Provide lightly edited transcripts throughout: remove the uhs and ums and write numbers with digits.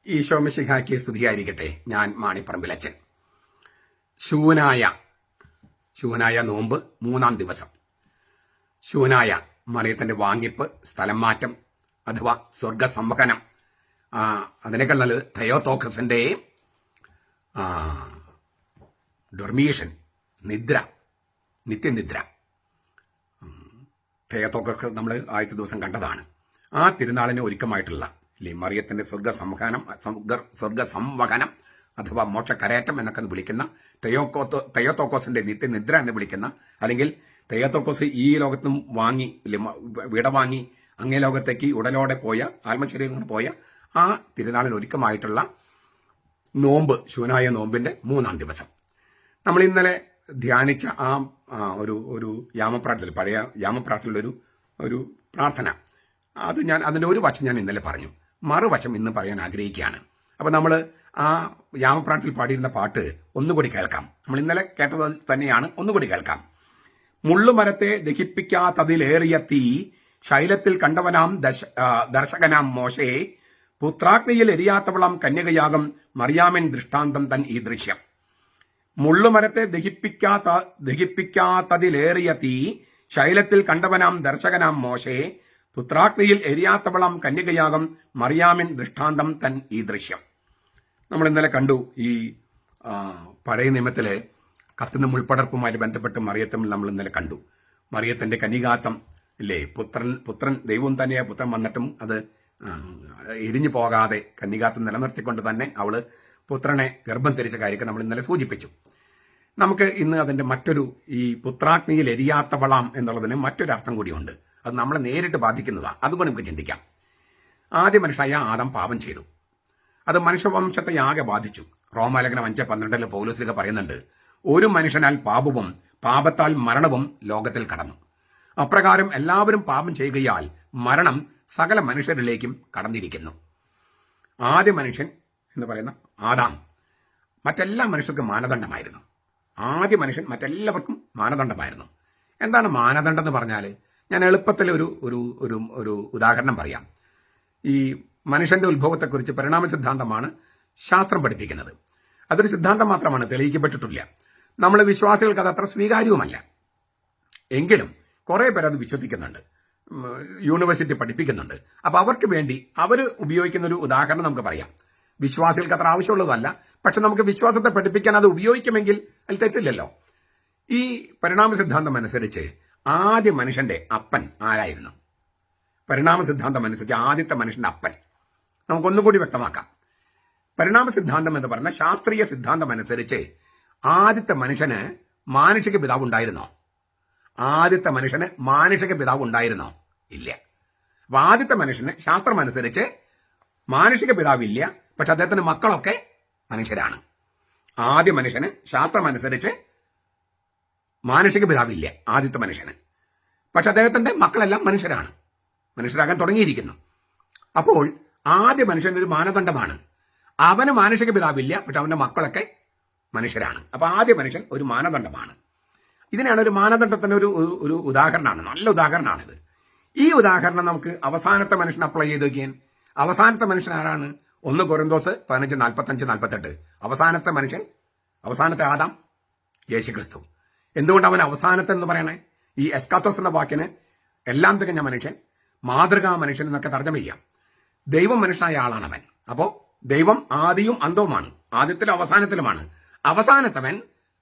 ഈശോ മിശിഹായ്ക്ക് സ്തുതിയായിരിക്കട്ടെ. ഞാൻ മാണിപ്പറമ്പിലച്ചൻ. ശൂനായ നോമ്പ് 3-ാം ദിവസം. ശൂനായ മറിയത്തിന്റെ വാങ്ങിപ്പ്, സ്ഥലം മാറ്റം അഥവാ സ്വർഗസംവഹനം, അതിനേക്കാൾ നല്ലത് തെയോത്തോക്കസിന്റെ ഡൊർമീഷൻ, നിദ്ര, നിത്യനിദ്ര. തെയോത്തോക്കസ് നമ്മൾ ആദ്യത്തെ ദിവസം കണ്ടതാണ്. ആ തിരുനാളിന് ഒരുക്കമായിട്ടുള്ള മറിയത്തിന്റെ സ്വർഗസംവഹനം അഥവാ മോക്ഷക്കരേറ്റം എന്നൊക്കെ വിളിക്കുന്ന തെയോത്തോക്കോസിന്റെ നിത്യനിദ്ര എന്ന് വിളിക്കുന്ന, അല്ലെങ്കിൽ തെയോത്തോക്കോസ് ഈ ലോകത്തും വാങ്ങി വിട വാങ്ങി അങ്ങേ ലോകത്തേക്ക് ഉടലോടെ പോയ, ആത്മശരീരം പോയ ആ തിരുനാളിന് ഒരുക്കമായിട്ടുള്ള നോമ്പ്, ശൂനായ നോമ്പിന്റെ 3-ാം ദിവസം. നമ്മൾ ഇന്നലെ ധ്യാനിച്ച ആ ഒരു യാമപ്രാർത്ഥന, പഴയ യാമപ്രാർത്ഥനയുടെ ഒരു പ്രാർത്ഥന, അതിന്റെ ഒരു വശം ഞാൻ ഇന്നലെ പറഞ്ഞു. മറുവശം ഇന്ന് പറയാൻ ആഗ്രഹിക്കുകയാണ്. അപ്പൊ നമ്മൾ ആ യാമപ്രാർത്ഥനയിൽ പാടിയിരുന്ന പാട്ട് ഒന്നുകൂടി കേൾക്കാം. നമ്മൾ ഇന്നലെ കേട്ടത് തന്നെയാണ്, ഒന്നുകൂടി കേൾക്കാം. മുള്ളുമരത്തെ ദഹിപ്പിക്കാത്തതിലേറിയ തീ, ശൈലത്തിൽ കണ്ടവനാം ദർശകനാം മോശയെ, പുത്രാഗ്നിയിൽ എരിയാത്തവളം കന്യകയാകും മറിയാമൻ ദൃഷ്ടാന്തം തൻ ഈ ദൃശ്യം. മുള്ളുമരത്തെ ദഹിപ്പിക്കാത്തതിലേറിയ തീ, ശൈലത്തിൽ കണ്ടവനാം ദർശകനാം മോശയെ, പുത്രാഗ്നിയിൽ എരിയാത്തവളം കന്യകയാകും മറിയാമിൻ ദൃഷ്ടാന്തം തൻ ഈ ദൃശ്യം. നമ്മൾ ഇന്നലെ കണ്ടു ഈ പഴയ നിയമത്തിലെ കത്തുന്ന മുൾപ്പടർപ്പുമായി ബന്ധപ്പെട്ട് മറിയത്തും നമ്മൾ ഇന്നലെ കണ്ടു. മറിയത്തിന്റെ കന്യകാത്വം ഇല്ലേ, പുത്രൻ ദൈവം തന്നെയാ, പുത്രൻ വന്നിട്ടും അത് എരിഞ്ഞു പോകാതെ കന്യകാത്വം നിലനിർത്തിക്കൊണ്ട് തന്നെ അവള് പുത്രനെ ഗർഭം ധരിച്ച കാര്യമൊക്കെ നമ്മൾ ഇന്നലെ സൂചിപ്പിച്ചു. നമുക്ക് ഇന്ന് അതിന്റെ ഈ പുത്രാഗ്നിയിൽ എരിയാത്തവളാം എന്നുള്ളതിന് മറ്റൊരു അർത്ഥം കൂടിയുണ്ട്. അത് നമ്മളെ നേരിട്ട് ബാധിക്കുന്നതാണ്. അതുകൊണ്ട് നമുക്ക് ചിന്തിക്കാം. ആദ്യ മനുഷ്യനായ ആദം പാപം ചെയ്തു. അത് മനുഷ്യവംശത്തെ ആകെ ബാധിച്ചു. റോമാലേഖനം 5:12 പൗലോസ് പറയുന്നുണ്ട്, ഒരു മനുഷ്യനാൽ പാപവും പാപത്താൽ മരണവും ലോകത്തിൽ കടന്നു. അപ്രകാരം എല്ലാവരും പാപം ചെയ്യുകയാൽ മരണം സകല മനുഷ്യരിലേക്കും കടന്നിരിക്കുന്നു. ആദ്യ മനുഷ്യൻ എന്ന് പറയുന്ന ആദാം മറ്റെല്ലാ മനുഷ്യർക്കും മാനദണ്ഡമായിരുന്നു. ആദ്യ മനുഷ്യൻ മറ്റെല്ലാവർക്കും മാനദണ്ഡമായിരുന്നു. എന്താണ് മാനദണ്ഡം എന്ന് പറഞ്ഞാൽ, ഞാൻ എളുപ്പത്തിൽ ഒരു ഉദാഹരണം പറയാം. ഈ മനുഷ്യന്റെ ഉത്ഭവത്തെക്കുറിച്ച് പരിണാമ സിദ്ധാന്തമാണ് ശാസ്ത്രം പഠിപ്പിക്കുന്നത്. അതൊരു സിദ്ധാന്തം മാത്രമാണ്, തെളിയിക്കപ്പെട്ടിട്ടില്ല. നമ്മൾ വിശ്വാസികൾക്ക് അത് അത്ര സ്വീകാര്യവുമല്ല. എങ്കിലും കുറെ പേർ അത് വിശ്വസിക്കുന്നുണ്ട്, യൂണിവേഴ്സിറ്റി പഠിപ്പിക്കുന്നുണ്ട്. അപ്പൊ അവർക്ക് വേണ്ടി അവർ ഉപയോഗിക്കുന്ന ഒരു ഉദാഹരണം നമുക്ക് പറയാം. വിശ്വാസികൾക്ക് അത്ര ആവശ്യമുള്ളതല്ല, പക്ഷെ നമുക്ക് വിശ്വാസത്തെ പഠിപ്പിക്കാൻ അത് ഉപയോഗിക്കുമെങ്കിൽ അതിൽ തെറ്റില്ലല്ലോ. ഈ പരിണാമ സിദ്ധാന്തം അനുസരിച്ച് ആദ്യ മനുഷ്യന്റെ അപ്പൻ ആരായിരുന്നു? പരിണാമ സിദ്ധാന്തം അനുസരിച്ച് ആദ്യത്തെ മനുഷ്യന്റെ അപ്പൻ നമുക്കൊന്നുകൂടി വ്യക്തമാക്കാം. പരിണാമ സിദ്ധാന്തം എന്ന് പറഞ്ഞ ശാസ്ത്രീയ സിദ്ധാന്തം അനുസരിച്ച് ആദ്യത്തെ മനുഷ്യന് മാനുഷിക പിതാവ് ഉണ്ടായിരുന്നോ? ആദ്യത്തെ മനുഷ്യന് മാനുഷിക പിതാവ് ഉണ്ടായിരുന്നോ? ഇല്ല. അപ്പൊ ആദ്യത്തെ മനുഷ്യന് ശാസ്ത്രം അനുസരിച്ച് മാനുഷിക പിതാവില്ല, പക്ഷെ അദ്ദേഹത്തിന്റെ മക്കളൊക്കെ മനുഷ്യരാണ്. ആദ്യ മനുഷ്യന് ശാസ്ത്രം അനുസരിച്ച് മാനുഷിക പിതാവില്ല ആദ്യത്തെ മനുഷ്യന്, പക്ഷെ അദ്ദേഹത്തിന്റെ മക്കളെല്ലാം മനുഷ്യരാകാൻ തുടങ്ങിയിരിക്കുന്നു. അപ്പോൾ ആദ്യ മനുഷ്യൻ ഒരു മാനദണ്ഡമാണ്. അവന് മാനുഷിക പിതാവില്ല, പക്ഷെ അവന്റെ മക്കളൊക്കെ മനുഷ്യരാണ്. അപ്പൊ ആദ്യ മനുഷ്യൻ ഒരു മാനദണ്ഡമാണ്. ഇതിനാണ് ഒരു മാനദണ്ഡത്തിന്റെ ഒരു ഉദാഹരണമാണ്, നല്ല ഉദാഹരണമാണിത്. ഈ ഉദാഹരണം നമുക്ക് അവസാനത്തെ മനുഷ്യൻ അപ്ലൈ ചെയ്ത് നോക്കിയാൽ, അവസാനത്തെ മനുഷ്യൻ ആരാണ്? 1 കൊരിന്തോസ് 15:45-48. അവസാനത്തെ മനുഷ്യൻ, അവസാനത്തെ ആദാം യേശുക്രിസ്തു. എന്തുകൊണ്ട് അവൻ അവസാനത്തെ എന്ന് പറയണേ? ഈ എസ്കാത്തോസ് എന്ന വാക്കിന് എല്ലാം തികഞ്ഞ മനുഷ്യൻ, മാതൃകാ മനുഷ്യൻ എന്നൊക്കെ തർജ്ജമ ചെയ്യാം. ദൈവം മനുഷ്യനായ ആളാണ് അവൻ. അപ്പോ ദൈവം ആദിയും അന്തവുമാണ്, ആദ്യത്തിലും അവസാനത്തിലുമാണ്. അവസാനത്തവൻ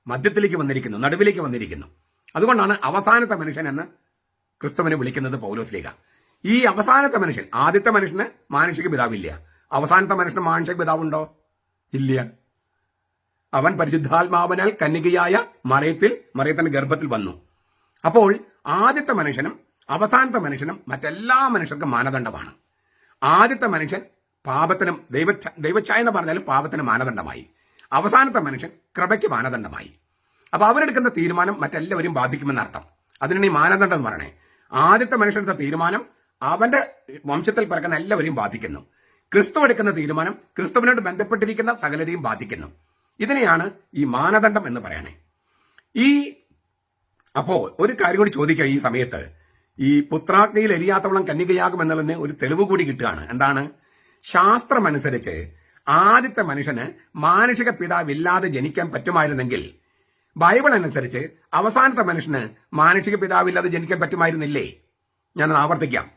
മധ്യത്തിലേക്ക് വന്നിരിക്കുന്നു, നടുവിലേക്ക് വന്നിരിക്കുന്നു. അതുകൊണ്ടാണ് അവസാനത്തെ മനുഷ്യൻ എന്ന് ക്രിസ്തുവിനെ വിളിക്കുന്നത് പൗലോസ്ലീഹ. ഈ അവസാനത്തെ മനുഷ്യൻ, ആദ്യത്തെ മനുഷ്യന് മാനുഷിക പിതാവില്ല, അവസാനത്തെ മനുഷ്യന് മാനുഷിക പിതാവുണ്ടോ? ഇല്ല. അവൻ പരിശുദ്ധാത്മാവിനാൽ കന്യകയായ മറിയത്തിന്റെ ഗർഭത്തിൽ വന്നു. അപ്പോൾ ആദ്യത്തെ മനുഷ്യനും അവസാനത്തെ മനുഷ്യനും മറ്റെല്ലാ മനുഷ്യർക്കും മാനദണ്ഡമാണ്. ആദ്യത്തെ മനുഷ്യൻ പാപത്തിനും ദൈവച്ഛായ എന്ന് പറഞ്ഞാലും പാപത്തിന് മാനദണ്ഡമായി. അവസാനത്തെ മനുഷ്യൻ കൃപയ്ക്ക് മാനദണ്ഡമായി. അപ്പൊ അവരെടുക്കുന്ന തീരുമാനം മറ്റെല്ലാവരും ബാധിക്കുമെന്നർത്ഥം. അതിനാണ് ഈ മാനദണ്ഡം എന്ന് പറയണേ. ആദ്യത്തെ മനുഷ്യന്റെ തീരുമാനം അവന്റെ വംശത്തിൽ പിറക്കുന്ന എല്ലാവരെയും ബാധിക്കുന്നു. ക്രിസ്തു എടുക്കുന്ന തീരുമാനം ക്രിസ്തുവിനോട് ബന്ധപ്പെട്ടിരിക്കുന്ന സകലരെയും ബാധിക്കുന്നു. ഇതിനെയാണ് ഈ മാനദണ്ഡം എന്ന് പറയണേ. അപ്പോ ഒരു കാര്യം കൂടി ചോദിക്കാം. ഈ സമയത്ത് ഈ പുത്രാഗ്നിയിൽ എരിയാത്തവളം കന്യകയാകും എന്നുള്ളതിന് ഒരു തെളിവ് കൂടി കിട്ടുകയാണ്. എന്താണ്? ശാസ്ത്രമനുസരിച്ച് ആദ്യത്തെ മനുഷ്യന് മാനുഷിക പിതാവില്ലാതെ ജനിക്കാൻ പറ്റുമായിരുന്നെങ്കിൽ ബൈബിൾ അനുസരിച്ച് അവസാനത്തെ മനുഷ്യന് മാനുഷിക പിതാവില്ലാതെ ജനിക്കാൻ പറ്റുമായിരുന്നില്ലേ? ഞാനത് ആവർത്തിക്കാം.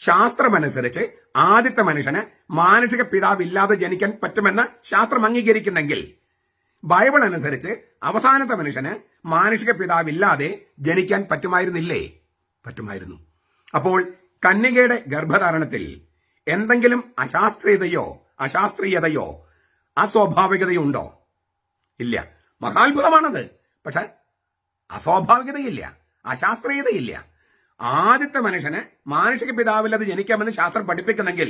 ശാസ്ത്രമനുസരിച്ച് ആദ്യത്തെ മനുഷ്യന് മാനുഷിക പിതാവില്ലാതെ ജനിക്കാൻ പറ്റുമെന്ന് ശാസ്ത്രം അംഗീകരിക്കുന്നെങ്കിൽ ബൈബിൾ അനുസരിച്ച് അവസാനത്തെ മനുഷ്യന് മാനുഷിക പിതാവില്ലാതെ ജനിക്കാൻ പറ്റുമായിരുന്നില്ലേ? പറ്റുമായിരുന്നു. അപ്പോൾ കന്യകയുടെ ഗർഭധാരണത്തിൽ എന്തെങ്കിലും അശാസ്ത്രീയതയോ അസ്വാഭാവികതയോ ഉണ്ടോ? ഇല്ല. മഹാത്ഭുതമാണത്. പക്ഷെ അസ്വാഭാവികതയില്ല, അശാസ്ത്രീയതയില്ല. ആദ്യത്തെ മനുഷ്യന് മാനുഷിക പിതാവില്ലാതെ ജനിക്കാമെന്ന് ശാസ്ത്രം പഠിപ്പിക്കുന്നെങ്കിൽ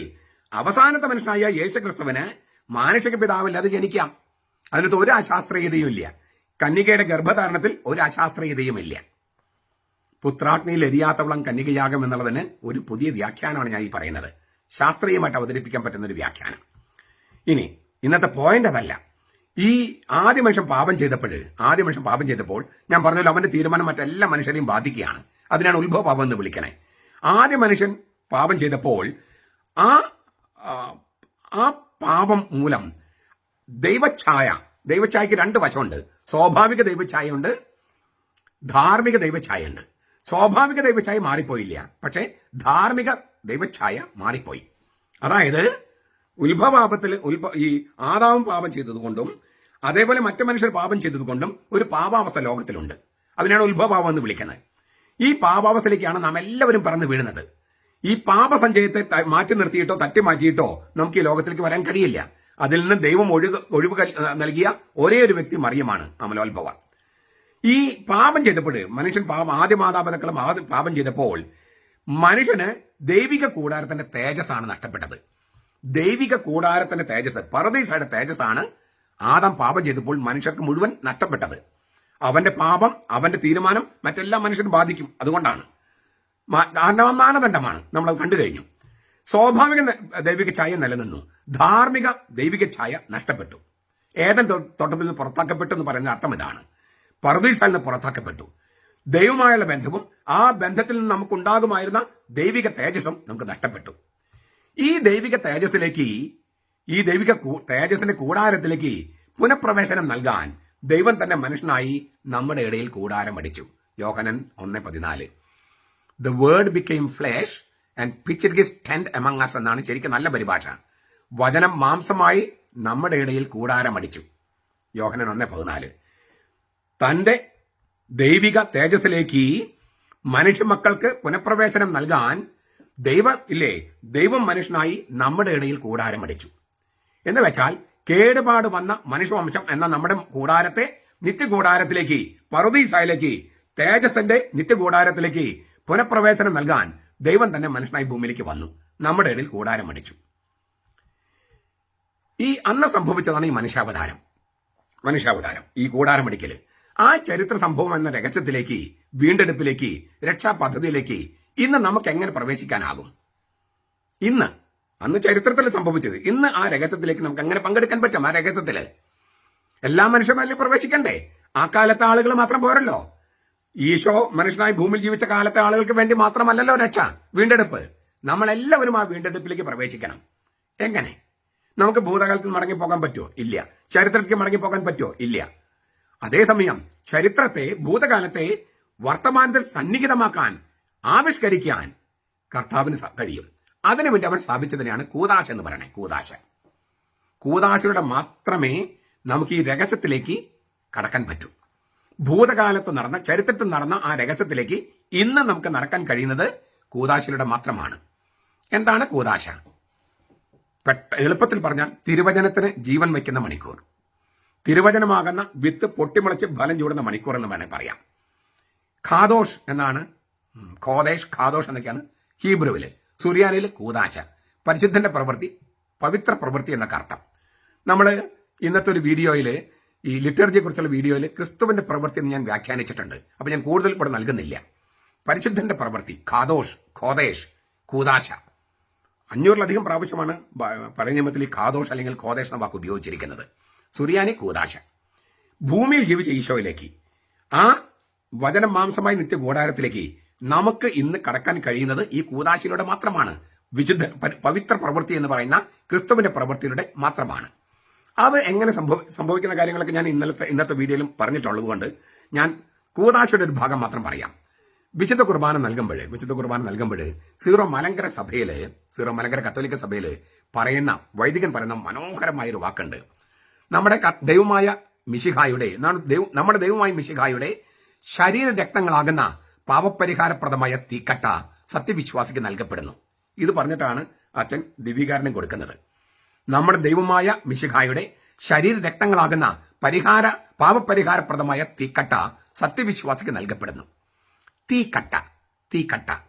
അവസാനത്തെ മനുഷ്യനായ യേശുക്രിസ്തുവിന് മാനുഷിക പിതാവില്ലാതെ ജനിക്കാം. അതിനകത്ത് ഒരു അശാസ്ത്രീയതയും ഇല്ല. കന്യകയുടെ ഗർഭധാരണത്തിൽ ഒരു അശാസ്ത്രീയതയും ഇല്ല. പുത്രാഗ്നിയിൽ എരിയാത്തവളം കന്യകയാകും എന്നുള്ളതിന് ഒരു പുതിയ വ്യാഖ്യാനമാണ് ഞാൻ ഈ പറയുന്നത്. ശാസ്ത്രീയമായിട്ട് അവതരിപ്പിക്കാൻ പറ്റുന്ന ഒരു വ്യാഖ്യാനം. ഇനി ഇന്നത്തെ പോയിന്റ് അതല്ല. ഈ ആദ്യ മനുഷ്യൻ പാപം ചെയ്തപ്പോൾ ഞാൻ പറഞ്ഞല്ലോ, അവന്റെ തീരുമാനം മറ്റെല്ലാ മനുഷ്യരെയും ബാധിക്കുകയാണ്. അതിനാണ് ഉത്ഭവ പാപം എന്ന് വിളിക്കണേ. ആദ്യ മനുഷ്യൻ പാപം ചെയ്തപ്പോൾ ആ പാപം മൂലം ദൈവഛായയ്ക്ക് രണ്ട് വശമുണ്ട്. സ്വാഭാവിക ദൈവഛായയുണ്ട്, ധാർമ്മിക ദൈവഛായയുണ്ട്. സ്വാഭാവിക ദൈവഛായ മാറിപ്പോയില്ല, പക്ഷെ ധാർമ്മിക ദൈവഛായ മാറിപ്പോയി. അതായത് ഉത്ഭവപാപത്തിൽ ഈ ആദാവും പാപം ചെയ്തതുകൊണ്ടും അതേപോലെ മറ്റു മനുഷ്യർ പാപം ചെയ്തതുകൊണ്ടും ഒരു പാപാവസ്ഥ ലോകത്തിലുണ്ട്. അതിനാണ് ഉത്ഭവപാപം എന്ന് വിളിക്കുന്നത്. ഈ പാപാവസ്ഥയിലേക്കാണ് നാം എല്ലാവരും പറന്ന് വീഴുന്നത്. ഈ പാപസഞ്ചയത്തെ മാറ്റി നിർത്തിയിട്ടോ തട്ടി മാറ്റിയിട്ടോ നമുക്ക് ഈ ലോകത്തിലേക്ക് വരാൻ കഴിയില്ല. അതിൽ നിന്ന് ദൈവം ഒഴിവ് നൽകിയ ഒരേ ഒരു വ്യക്തി മറിയമാണ്, അമലോത്ഭവ. ഈ പാപം ചെയ്തപ്പോൾ മനുഷ്യൻ ആദ്യ മാതാപിതാക്കളും പാപം ചെയ്തപ്പോൾ മനുഷ്യന് ദൈവിക കൂടാരത്തിന്റെ തേജസ്സാണ് നഷ്ടപ്പെട്ടത്. ദൈവിക കൂടാരത്തിന്റെ തേജസ്, പറുദീസയുടെ തേജസ്സാണ് ആദാം പാപം ചെയ്തപ്പോൾ മനുഷ്യർക്ക് മുഴുവൻ നഷ്ടപ്പെട്ടത്. അവന്റെ പാപം, അവന്റെ തീരുമാനം മറ്റെല്ലാ മനുഷ്യരും ബാധിക്കും. അതുകൊണ്ടാണ് മാനദണ്ഡമാണ്, നമ്മളത് കണ്ടു കഴിഞ്ഞു. സ്വാഭാവിക ദൈവിക ഛായ നിലനിന്നു, ധാർമ്മിക ദൈവിക ഛായ നഷ്ടപ്പെട്ടു. ഏതൻ തോട്ടത്തിൽ നിന്ന് പുറത്താക്കപ്പെട്ടു എന്ന് പറയുന്ന അർത്ഥം ഇതാണ്. പറുദീസയിൽ നിന്ന് പുറത്താക്കപ്പെട്ടു. ദൈവമായുള്ള ബന്ധവും ആ ബന്ധത്തിൽ നിന്ന് നമുക്കുണ്ടാകുമായിരുന്ന ദൈവിക തേജസ്സും നമുക്ക് നഷ്ടപ്പെട്ടു. ഈ ദൈവിക തേജസ്സിന്റെ കൂടാരത്തിലേക്ക് പുനഃപ്രവേശനം നൽകാൻ ദൈവം തന്നെ മനുഷ്യനായി നമ്മുടെ ഇടയിൽ കൂടാരമടിച്ചു. യോഹന്നാൻ 1:14. The word became flesh and pitched his tent among us എന്നാണ് ശരിക്കും നല്ല പരിഭാഷ. വചനം മാംസമായി നമ്മുടെ ഇടയിൽ കൂടാരമടിച്ചു. യോഹന്നാൻ 1:14. തന്റെ ദൈവിക തേജസ്സിലേക്ക് മനുഷ്യമക്കൾക്ക് പുനഃപ്രവേശനം നൽകാൻ ദൈവം മനുഷ്യനായി നമ്മുടെ ഇടയിൽ കൂടാരമടിച്ചു. എന്ന് വെച്ചാൽ കേടുപാട് വന്ന മനുഷ്യവംശം എന്ന നമ്മുടെ കൂടാരത്തെ നിത്യകൂടാരത്തിലേക്ക്, പറുദീസയിലേക്ക്, തേജസ്സിന്റെ നിത്യകൂടാരത്തിലേക്ക് പുനഃപ്രവേശനം നൽകാൻ ദൈവം തന്നെ മനുഷ്യനായി ഭൂമിയിലേക്ക് വന്നു, നമ്മുടെ ഇടയിൽ കൂടാരമടിച്ചു. ഈ അന്ന് സംഭവിച്ചതാണ് ഈ മനുഷ്യാവതാരം. ഈ കൂടാരമടിക്കല് ആ ചരിത്ര സംഭവം എന്ന രഹസ്യത്തിലേക്ക്, വീണ്ടെടുപ്പിലേക്ക്, രക്ഷാപദ്ധതിയിലേക്ക് ഇന്ന് നമുക്ക് എങ്ങനെ പ്രവേശിക്കാനാകും? അന്ന് ചരിത്രത്തിൽ സംഭവിച്ചത്, ഇന്ന് ആ രഹസ്യത്തിലേക്ക് നമുക്ക് എങ്ങനെ പങ്കെടുക്കാൻ പറ്റും? ആ രഹസ്യത്തില് എല്ലാ മനുഷ്യന്മാരിലും പ്രവേശിക്കണ്ടേ? ആ കാലത്തെ ആളുകൾ മാത്രം പോരല്ലോ. ഈശോ മനുഷ്യനായി ഭൂമിയിൽ ജീവിച്ച കാലത്തെ ആളുകൾക്ക് വേണ്ടി മാത്രമല്ലല്ലോ രക്ഷ, വീണ്ടെടുപ്പ്. നമ്മളെല്ലാവരും ആ വീണ്ടെടുപ്പിലേക്ക് പ്രവേശിക്കണം. എങ്ങനെ? നമുക്ക് ഭൂതകാലത്തിൽ മടങ്ങിപ്പോകാൻ പറ്റുമോ? ഇല്ല. ചരിത്രത്തിലേക്ക് മടങ്ങിപ്പോകാൻ പറ്റുമോ? ഇല്ല. അതേസമയം ഭൂതകാലത്തെ വർത്തമാനത്തിൽ സന്നിഹിതമാക്കാൻ, ആവിഷ്കരിക്കാൻ കർത്താവിന് കഴിയും. അതിനുവേണ്ടി അവൻ സ്ഥാപിച്ചതിനെയാണ് കൂദാശ എന്ന് പറയുന്നത്. കൂദാശയുടെ മാത്രമേ നമുക്ക് ഈ രഹസ്യത്തിലേക്ക് കടക്കാൻ പറ്റൂ. ഭൂതകാലത്ത് നടന്ന, ചരിത്രത്തിൽ നടന്ന ആ രഹസ്യത്തിലേക്ക് ഇന്ന് നമുക്ക് നടക്കാൻ കഴിയുന്നത് കൂദാശയിലൂടെ മാത്രമാണ്. എന്താണ് കൂദാശ? എളുപ്പത്തിൽ പറഞ്ഞാൽ തിരുവചനത്തിന് ജീവൻ വയ്ക്കുന്ന മണിക്കൂർ, തിരുവചനമാകുന്ന വിത്ത് പൊട്ടിമുളച്ച് ഫലം ചൂടുന്ന മണിക്കൂർ എന്ന് വേണേൽ പറയാം. ഖാദോഷ് എന്നാണ്, ഖാദോഷ് എന്നൊക്കെയാണ് ഹീബ്രുവില്. സുറിയാനിയിൽ കൂദാശ, പരിശുദ്ധന്റെ പ്രവൃത്തി, പവിത്ര പ്രവൃത്തി എന്നൊക്കെ അർത്ഥം. നമ്മൾ ഇന്നത്തെ ഒരു വീഡിയോയിൽ, ഈ ലിറ്റർജിയെ കുറിച്ചുള്ള വീഡിയോയിൽ ക്രിസ്തുവിന്റെ പ്രവൃത്തി എന്ന് ഞാൻ വ്യാഖ്യാനിച്ചിട്ടുണ്ട്. അപ്പൊ ഞാൻ കൂടുതൽ ഇവിടെ നൽകുന്നില്ല. പരിശുദ്ധന്റെ പ്രവൃത്തി, ഖോദേശ്, കൂദാശ 500-ലധികം പ്രാവശ്യമാണ് പഴയ നിയമത്തിൽ ഈ ഖാദോഷ് അല്ലെങ്കിൽ ഖോദേശ് എന്ന വാക്ക് ഉപയോഗിച്ചിരിക്കുന്നത്. സുറിയാനി കൂദാശ. ഭൂമിയിൽ ജീവിച്ച ഈശോയിലേക്ക്, ആ വചനം മാംസമായി നിത്യകൂടാരത്തിലേക്ക് നമുക്ക് ഇന്ന് കടക്കാൻ കഴിയുന്നത് ഈ കൂദാശയിലൂടെ മാത്രമാണ്. പവിത്ര പ്രവൃത്തി എന്ന് പറയുന്ന ക്രിസ്തുവിന്റെ പ്രവൃത്തിയിലൂടെ മാത്രമാണ്. അത് എങ്ങനെ സംഭവിക്കുന്ന കാര്യങ്ങളൊക്കെ ഞാൻ ഇന്നത്തെ വീഡിയോയിലും പറഞ്ഞിട്ടുള്ളത് കൊണ്ട് ഞാൻ കൂതാശയുടെ ഒരു ഭാഗം മാത്രം പറയാം. വിശുദ്ധ കുർബാന നൽകുമ്പോൾ സീറോ മലങ്കര കത്തോലിക്ക സഭയില് വൈദികൻ പറയുന്ന മനോഹരമായ ഒരു വാക്കുണ്ട്. നമ്മുടെ ദൈവമായ മിശിഹായുടെ ശരീര രക്തങ്ങളാകുന്ന പാപപരിഹാരപ്രദമായ തീക്കട്ട സത്യവിശ്വാസിക്ക് നൽകപ്പെടുന്നു. ഇത് പറഞ്ഞിട്ടാണ് അച്ഛൻ ദിവ്യീകരണം കൊടുക്കുന്നത്. നമ്മുടെ ദൈവമായ മിശിഹായുടെ ശരീര രക്തങ്ങളാകുന്ന പാപപരിഹാരപ്രദമായ തീക്കട്ട സത്യവിശ്വാസിക്ക് നൽകപ്പെടുന്നു. തീക്കട്ട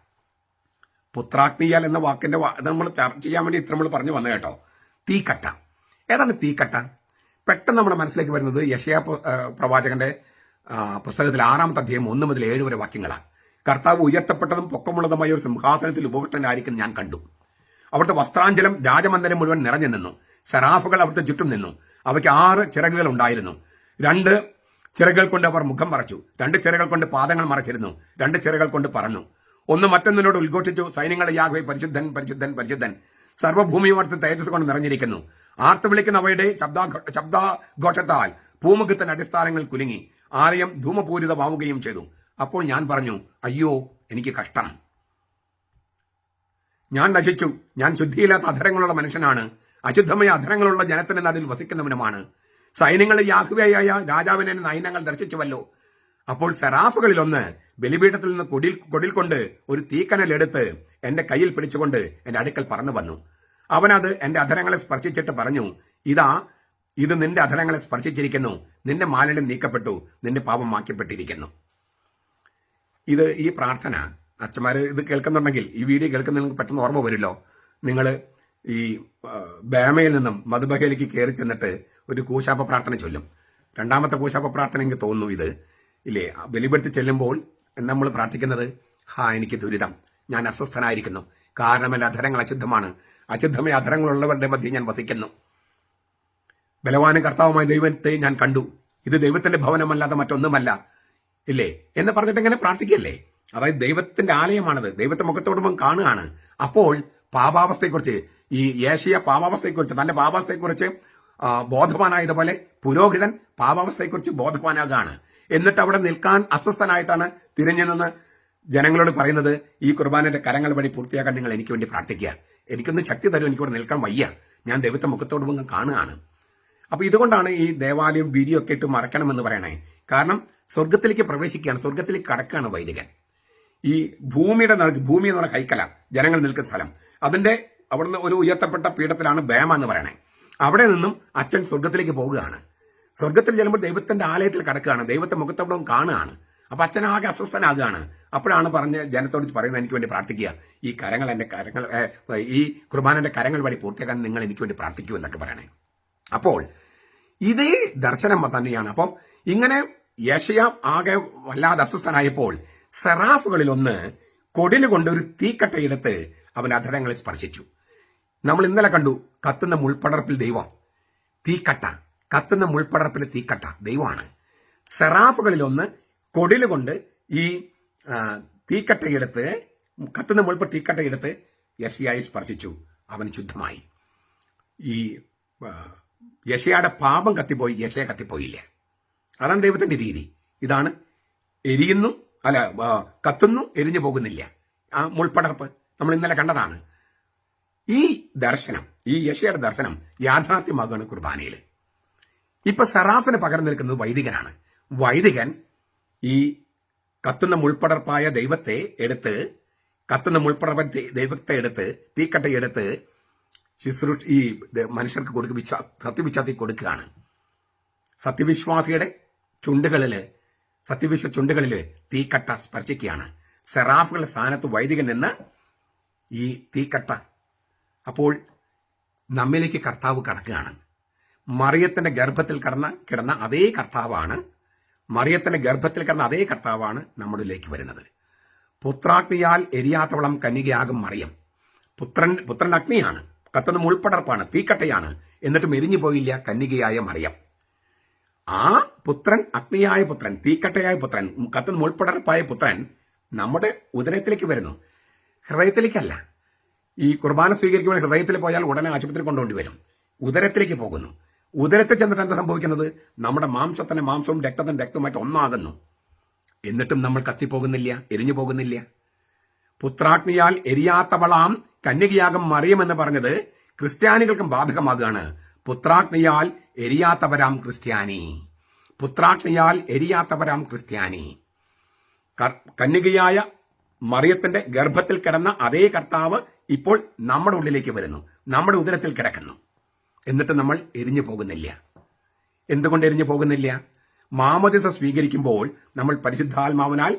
പുത്രാഗ്നിയാൽ എന്ന വാക്കിന്റെ നമ്മൾ ചർച്ച ചെയ്യാൻ വേണ്ടി ഇത്ര നമ്മൾ പറഞ്ഞു വന്നു കേട്ടോ. തീക്കട്ട ഏതാണ് തീക്കട്ട? പെട്ടെന്ന് നമ്മുടെ മനസ്സിലേക്ക് വരുന്നത് യെശയ്യാ പ്രവാചകന്റെ പുസ്തകത്തിൽ 6-ാമത്തെ അധ്യായം 1 മുതൽ 7 വരെ വാക്യങ്ങളാണ്. കർത്താവ് ഉയർത്തപ്പെട്ടതും പൊക്കമുള്ളതുമായ ഒരു സിംഹാസനത്തിൽ ഉപവിഷ്ടനായിരിക്കും ഞാൻ കണ്ടു. അവിടുത്തെ വസ്ത്രാഞ്ചലം രാജമന്ദിരം മുഴുവൻ നിറഞ്ഞു നിന്നു. സെറാഫുകൾ അവിടുത്തെ ചുറ്റും നിന്നു. അവയ്ക്ക് 6 ചിറകുകൾ ഉണ്ടായിരുന്നു. 2 ചിറകുകൾ കൊണ്ട് അവർ മുഖം മറച്ചു, 2 ചിറകുകൾ കൊണ്ട് പാദങ്ങൾ മറച്ചിരുന്നു, 2 ചിറകുകൾ കൊണ്ട് പറന്നു. ഒന്ന് മറ്റൊന്നിനോട് ഉദ്ഘോഷിച്ചു, സൈന്യങ്ങളെ യാഹ്വേ പരിശുദ്ധൻ പരിശുദ്ധൻ പരിശുദ്ധൻ, സർവ്വഭൂമിയുമർത്ത് തേജസ് കൊണ്ട് നിറഞ്ഞിരിക്കുന്നു. ആർത്ത് വിളിക്കുന്ന അവയുടെ ശബ്ദഘോഷത്താൽ ഭൂമുഖത്തിന്റെ അടിസ്ഥാനങ്ങൾ കുലുങ്ങി, ആലയം ധൂമപൂരിതമാവുകയും ചെയ്തു. അപ്പോൾ ഞാൻ പറഞ്ഞു, അയ്യോ എനിക്ക് കഷ്ടം, ഞാൻ നശിച്ചു, ഞാൻ ശുദ്ധിയില്ലാത്ത അധരങ്ങളുള്ള മനുഷ്യനാണ്, അശുദ്ധമായ അധരങ്ങളുള്ള ജനത്തിന് അതിൽ വസിക്കുന്നവനുമാണ്. സൈന്യങ്ങളെ യാഹ്വേയായ രാജാവിനെ നയനങ്ങൾ ദർശിച്ചുവല്ലോ. അപ്പോൾ സെറാഫുകളിലൊന്ന് ബലിപീഠത്തിൽ നിന്ന് കൊടിൽ കൊണ്ട് ഒരു തീക്കനലെടുത്ത് എന്റെ കയ്യിൽ പിടിച്ചുകൊണ്ട് എന്റെ അടുക്കൽ പറന്നു വന്നു. അവനത് എന്റെ അധരങ്ങളെ സ്പർശിച്ചിട്ട് പറഞ്ഞു, ഇത് നിന്റെ അധരങ്ങളെ സ്പർശിച്ചിരിക്കുന്നു, നിന്റെ മാലിന്യം നീക്കപ്പെട്ടു, നിന്റെ പാപം മാറ്റപ്പെട്ടിരിക്കുന്നു. ഈ പ്രാർത്ഥന അച്ഛന്മാര് ഇത് കേൾക്കുന്നുണ്ടെങ്കിൽ, ഈ വീഡിയോ കേൾക്കുന്ന നിങ്ങൾക്ക് പെട്ടെന്ന് ഓർമ്മ വരുമല്ലോ. നിങ്ങൾ ഈ ബേമയിൽ നിന്നും മധുബഹയിലേക്ക് കയറി ചെന്നിട്ട് ഒരു കൂശാപ്പ പ്രാർത്ഥന ചൊല്ലും. 2ാമത്തെ കൂശാപ്പ പ്രാർത്ഥന എനിക്ക് തോന്നുന്നു ഇത് ഇല്ലേ. ബലിപീഠത്തിൽ ചെല്ലുമ്പോൾ നമ്മൾ പ്രാർത്ഥിക്കുന്നത്, എനിക്ക് ദുരിതം, ഞാൻ അസ്വസ്ഥനായിരിക്കുന്നു, കാരണം എന്റെ അധരങ്ങൾ അശുദ്ധമാണ്, അശുദ്ധമായ അധരങ്ങളുള്ളവരുടെ മധ്യ ഞാൻ വസിക്കുന്നു. ബലവാനും കർത്താവുമായ ദൈവത്തെ ഞാൻ കണ്ടു, ഇത് ദൈവത്തിന്റെ ഭവനമല്ലാതെ മറ്റൊന്നുമല്ല ഇല്ലേ എന്ന് പറഞ്ഞിട്ട് ഇങ്ങനെ പ്രാർത്ഥിക്കല്ലേ. അതായത് ദൈവത്തിന്റെ ആലയമാണത്, ദൈവത്തെ മുഖത്തോടുമ്പം കാണുകയാണ്. അപ്പോൾ പാപാവസ്ഥയെക്കുറിച്ച് ഈ യേശയ്യാ പാപാവസ്ഥയെക്കുറിച്ച്, തന്റെ പാപാവസ്ഥയെക്കുറിച്ച് ബോധവാനായതുപോലെ പുരോഹിതൻ പാപാവസ്ഥയെക്കുറിച്ച് ബോധവാനാകാണ്. എന്നിട്ട് അവിടെ നിൽക്കാൻ അസ്വസ്ഥനായിട്ടാണ് തിരിഞ്ഞു നിന്ന് ജനങ്ങളോട് പറയുന്നത്, ഈ കുർബാനയുടെ കരങ്ങൾ വഴി പൂർത്തിയാക്കാൻ നിങ്ങൾ എനിക്ക് വേണ്ടി പ്രാർത്ഥിക്കുക, എനിക്കൊന്ന് ശക്തി തരും, എനിക്കിവിടെ നിൽക്കാൻ വയ്യ, ഞാൻ ദൈവത്തെ മുഖത്തോടുമ്പം കാണുകയാണ്. അപ്പൊ ഇതുകൊണ്ടാണ് ഈ ദേവാലയം വീഡിയോ ഒക്കെ ഇട്ട് മറക്കണമെന്ന് പറയണേ. കാരണം സ്വർഗത്തിലേക്ക് പ്രവേശിക്കുകയാണ്, സ്വർഗത്തിലേക്ക് കടക്കുകയാണ് വൈദികൻ. ഈ ഭൂമി എന്ന് പറഞ്ഞ കൈക്കല, ജനങ്ങൾ നിൽക്കുന്ന സ്ഥലം, അതിന്റെ അവിടുന്ന് ഒരു ഉയർത്തപ്പെട്ട പീഠത്തിലാണ് ബേമ എന്ന് പറയണേ. അവിടെ നിന്നും അച്ഛൻ സ്വർഗത്തിലേക്ക് പോവുകയാണ്. സ്വർഗത്തിൽ ചെല്ലുമ്പോൾ ദൈവത്തിന്റെ ആലയത്തിൽ കടക്കുകയാണ്, ദൈവത്തെ മുഖത്തോടെ കാണുകയാണ്. അപ്പൊ അച്ഛനാകെ അസ്വസ്ഥനാകുകയാണ്. അപ്പോഴാണ് പറഞ്ഞ് ജനത്തോട് പറയുന്നത്, എനിക്ക് വേണ്ടി പ്രാർത്ഥിക്കുക, ഈ കുർബാനന്റെ കരങ്ങൾ വഴി പൂർത്തിയാക്കാൻ നിങ്ങൾ എനിക്ക് വേണ്ടി പ്രാർത്ഥിക്കൂ എന്നൊക്കെ പറയണേ. അപ്പോൾ ഇതേ ദർശനം തന്നെയാണ്. അപ്പം ഇങ്ങനെ യെശയ്യാ ആകെ വല്ലാതെ അസ്വസ്ഥനായപ്പോൾ സെറാഫുകളിലൊന്ന് കൊടിലുകൊണ്ട് ഒരു തീക്കട്ടയെടുത്ത് അവന്റെ അധരങ്ങളെ സ്പർശിച്ചു. നമ്മൾ ഇന്നലെ കണ്ടു, കത്തുന്ന മുൾപ്പടർപ്പിൽ ദൈവം, തീക്കട്ട, കത്തുന്ന മുൾപ്പടർപ്പിലെ തീക്കട്ട ദൈവമാണ്. സെറാഫുകളിലൊന്ന് കൊടിലുകൊണ്ട് ഈ തീക്കട്ടയെടുത്ത്, കത്തുന്ന മുൾപ്പ തീക്കട്ടയെടുത്ത് യെശയ്യായെ സ്പർശിച്ചു, അവൻ ശുദ്ധമായി. ഈ യെശയ്യായുടെ പാപം കത്തിപ്പോയി, യെശയ്യ കത്തിപ്പോയില്ല. അതാണ് ദൈവത്തിന്റെ രീതി. ഇതാണ് കത്തുന്നു, എരിഞ്ഞു പോകുന്നില്ല. ആ മുൾപ്പടർപ്പ് നമ്മൾ ഇന്നലെ കണ്ടതാണ്. ഈ ദർശനം, ഈ യെശയ്യായുടെ ദർശനം യാഥാർത്ഥ്യമാകുകയാണ് കുർബാനയിൽ. ഇപ്പൊ സെറാഫിന് പകരം നിൽക്കുന്നത് വൈദികനാണ്. വൈദികൻ ഈ കത്തുന്ന മുൾപ്പടർപ്പായ ദൈവത്തെ എടുത്ത്, തീക്കട്ടയെടുത്ത് ഈ മനുഷ്യർക്ക് സത്യവിശ്വാസി കൊടുക്കുകയാണ്. സത്യവിശ്വാസിയുടെ ചുണ്ടുകളില് തീക്കട്ട സ്പർശിക്കുകയാണ്. സെറാഫുകളുടെ സ്ഥാനത്ത് വൈദികൻ നിന്ന് ഈ തീക്കട്ട. അപ്പോൾ നമ്മിലേക്ക് കർത്താവ് കടക്കുകയാണ്. മറിയത്തിന്റെ ഗർഭത്തിൽ കിടന്ന അതേ കർത്താവാണ് നമ്മളിലേക്ക് വരുന്നത്. പുത്രാഗ്നിയാൽ എരിയാത്തവളം കന്യകയാകും മറിയം. പുത്രൻ അഗ്നിയാണ്, കത്തുന്ന മുൾപ്പടർപ്പാണ്, തീക്കട്ടയാണ്, എന്നിട്ടും എരിഞ്ഞു പോയില്ല കന്യകയായ മറിയം. ആ പുത്രൻ, അഗ്നിയായ പുത്രൻ, തീക്കട്ടയായ പുത്രൻ, കത്തുന്ന മുൾപ്പടർപ്പായ പുത്രൻ നമ്മുടെ ഉദരത്തിലേക്ക് വരുന്നു, ഹൃദയത്തിലേക്കല്ല. ഈ കുർബാന സ്വീകരിക്കുമ്പോൾ ഹൃദയത്തിൽ പോയാൽ ഉടനെ ആശുപത്രി കൊണ്ടുകൊണ്ടി വരും. ഉദരത്തിലേക്ക് പോകുന്നു. ഉദരത്തിൽ ചെന്നിട്ട് എന്താ സംഭവിക്കുന്നത്? നമ്മുടെ മാംസത്തിന്റെ മാംസവും രക്തത്തിന്റെ രക്തവുമായിട്ട് ഒന്നാകുന്നു. എന്നിട്ടും നമ്മൾ കത്തിപ്പോകുന്നില്ല, എരിഞ്ഞു പോകുന്നില്ല. പുത്രാഗ്നിയാൽ എരിയാത്തവളാം കന്യകയാകും മറിയമെന്ന് പറഞ്ഞത് ക്രിസ്ത്യാനികൾക്കും ബാധകമാകുകയാണ്. പുത്രാഗ്നിയാൽ എരിയാത്തവരാം ക്രിസ്ത്യാനി. പുത്രാഗ്നിയാൽ എരിയാത്തവരാം ക്രിസ്ത്യാനി. കന്യകയായ മറിയത്തിന്റെ ഗർഭത്തിൽ കിടന്ന അതേ കർത്താവ് ഇപ്പോൾ നമ്മുടെ ഉള്ളിലേക്ക് വരുന്നു, നമ്മുടെ ഉദരത്തിൽ കിടക്കുന്നു. എന്നിട്ട് നമ്മൾ എരിഞ്ഞു പോകുന്നില്ല. എന്തുകൊണ്ട് എരിഞ്ഞു പോകുന്നില്ല? മാമോദിസ സ്വീകരിക്കുമ്പോൾ നമ്മൾ പരിശുദ്ധാത്മാവിനാൽ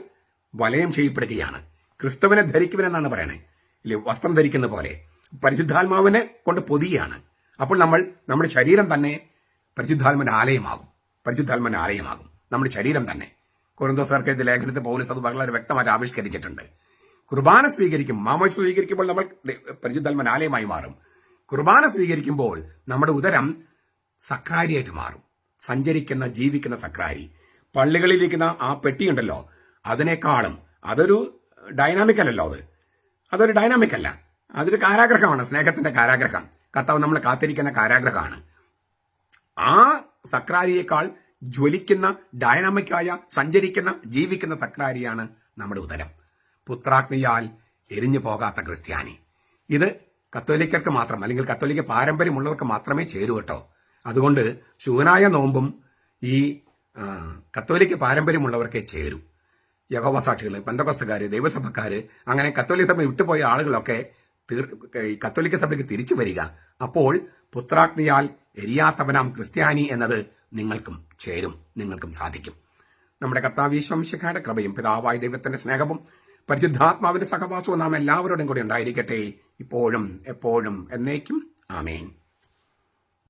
വലയം ചെയ്യപ്പെടുകയാണ്. ക്രിസ്തുവിനെ ധരിക്കുവനെന്നാണ് പറയണേ, ഇല്ലേ? വസ്ത്രം ധരിക്കുന്ന പോലെ പരിശുദ്ധാത്മാവിനെ കൊണ്ട് പൊതിയാണ്. അപ്പോൾ നമ്മുടെ ശരീരം തന്നെ പരിശുദ്ധാത്മാവിന്റെ ആലയമാകും. പരിശുദ്ധാത്മാവിന്റെ ആലയമാകും നമ്മുടെ ശരീരം തന്നെ. കൊരിന്തോസ്യർക്ക് എഴുതിയ ലേഖനത്തിൽ പൗലോസ് അത് വളരെ വ്യക്തമായിട്ട് ആവിഷ്കരിച്ചിട്ടുണ്ട്. കുർബാന സ്വീകരിക്കും, മാമോദിസ സ്വീകരിക്കുമ്പോൾ നമ്മൾ പരിശുദ്ധാത്മാവിന്റെ ആലയമായി മാറും. കുർബാന സ്വീകരിക്കുമ്പോൾ നമ്മുടെ ഉദരം സക്രാരിയായിട്ട് മാറും. സഞ്ചരിക്കുന്ന, ജീവിക്കുന്ന സക്രാരി. പള്ളികളിലിരിക്കുന്ന ആ പെട്ടിയുണ്ടല്ലോ, അതിനേക്കാളും അതൊരു ഡൈനാമിക് അല്ലല്ലോ. അതൊരു ഡൈനാമിക് അല്ല, അതൊരു കാരാഗ്രഹമാണ്, സ്നേഹത്തിന്റെ കാരാഗ്രഹം. കർത്താവ് നമ്മൾ കാത്തിരിക്കുന്ന കാരാഗ്രഹമാണ്. ആ സക്രാരിയേക്കാൾ ജ്വലിക്കുന്ന, ഡൈനാമിക്കായ, സഞ്ചരിക്കുന്ന, ജീവിക്കുന്ന സക്രാരിയാണ് നമ്മുടെ ഉദരം. പുത്രാഗ്നിയാൽ എരിഞ്ഞു പോകാത്ത ക്രിസ്ത്യാനി. ഇത് കത്തോലിക്കർക്ക് മാത്രം, അല്ലെങ്കിൽ കത്തോലിക്ക പാരമ്പര്യമുള്ളവർക്ക് മാത്രമേ ചേരൂ കേട്ടോ. അതുകൊണ്ട് ശൂനായ നോമ്പും ഈ കത്തോലിക്ക പാരമ്പര്യമുള്ളവർക്കേ ചേരൂ. യഹോവ സാക്ഷികൾ, പെന്തക്കോസ്തുകാര്, ദൈവസഭക്കാര്, അങ്ങനെ കത്തോലിക്ക സഭ വിട്ടുപോയ ആളുകളൊക്കെ കത്തോലിക്ക സഭയ്ക്ക് തിരിച്ചു വരിക. അപ്പോൾ പുത്രാഗ്നിയാൽ എരിയാത്തവനാം ക്രിസ്ത്യാനി എന്നത് നിങ്ങൾക്കും ചേരും, നിങ്ങൾക്കും സാധിക്കും. നമ്മുടെ കർത്താവ് യേശു മിശിഹായുടെ കൃപയും പിതാവായ ദൈവത്തിന്റെ സ്നേഹവും പരിശുദ്ധാത്മാവിന്റെ സഹവാസവും നാം എല്ലാവരോടും കൂടി ഉണ്ടായിരിക്കട്ടെ, ഇപ്പോഴും എപ്പോഴും എന്നേക്കും. ആമേൻ.